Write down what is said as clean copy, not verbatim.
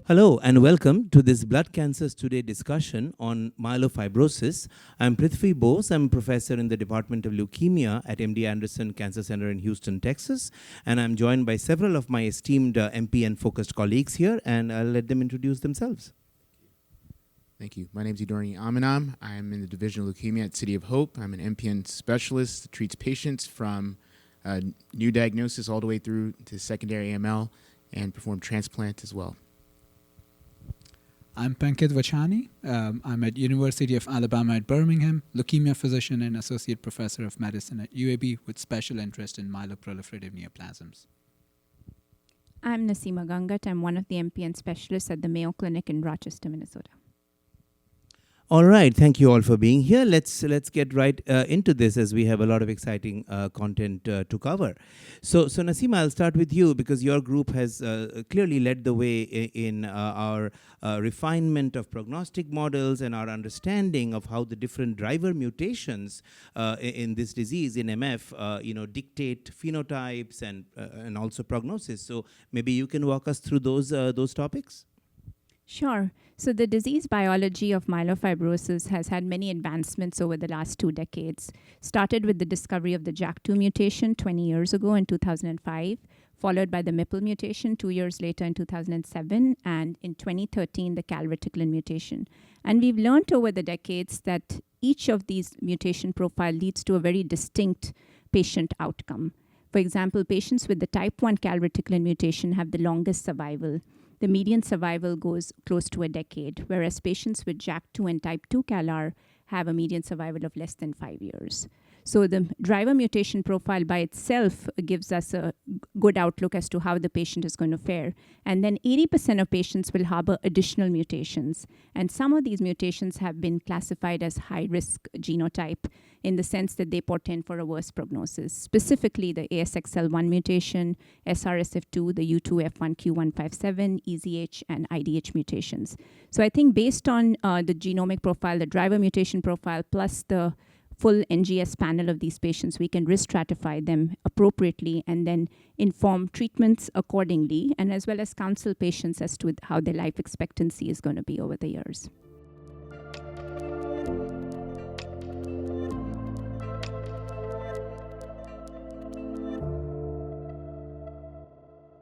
Hello and welcome to this Blood Cancers Today discussion on myelofibrosis. I'm Prithviraj Bose. I'm a professor in the Department of Leukemia at MD Anderson Cancer Center in Houston, Texas. And I'm joined by several of my esteemed MPN-focused colleagues here, and I'll let them introduce themselves. Thank you. My name is Idoroenyi Amanam. I'm in the Division of Leukemia at City of Hope. I'm an MPN specialist that treats patients from new diagnosis all the way through to secondary AML and perform transplant as well. I'm Pankit Vacchani. I'm at University of Alabama at Birmingham, leukemia physician and associate professor of medicine at UAB with special interest in myeloproliferative neoplasms. I'm Naseema Gangat. I'm one of the MPN specialists at the Mayo Clinic in Rochester, Minnesota. All right, thank you all for being here. Let's get right into this, as we have a lot of exciting content to cover. So Naseema, I'll start with you because your group has clearly led the way in our refinement of prognostic models and our understanding of how the different driver mutations in this disease, in MF, dictate phenotypes and also prognosis. So maybe you can walk us through those topics. Sure. So the disease biology of myelofibrosis has had many advancements over the last 2 decades. Started with the discovery of the JAK2 mutation 20 years ago in 2005, followed by the MPL mutation 2 years later in 2007, and in 2013, the calreticulin mutation. And we've learned over the decades that each of these mutation profile leads to a very distinct patient outcome. For example, patients with the type 1 calreticulin mutation have the longest survival. The median survival goes close to a decade, whereas patients with JAK2 and type 2 CALR have a median survival of less than 5 years. So the driver mutation profile by itself gives us a good outlook as to how the patient is going to fare. And then 80% of patients will harbor additional mutations. And some of these mutations have been classified as high-risk genotype in the sense that they portend for a worse prognosis, specifically the ASXL1 mutation, SRSF2, the U2F1Q157, EZH, and IDH mutations. So I think based on the genomic profile, the driver mutation profile, plus the full NGS panel of these patients, we can risk stratify them appropriately and then inform treatments accordingly, and as well as counsel patients as to how their life expectancy is going to be over the years.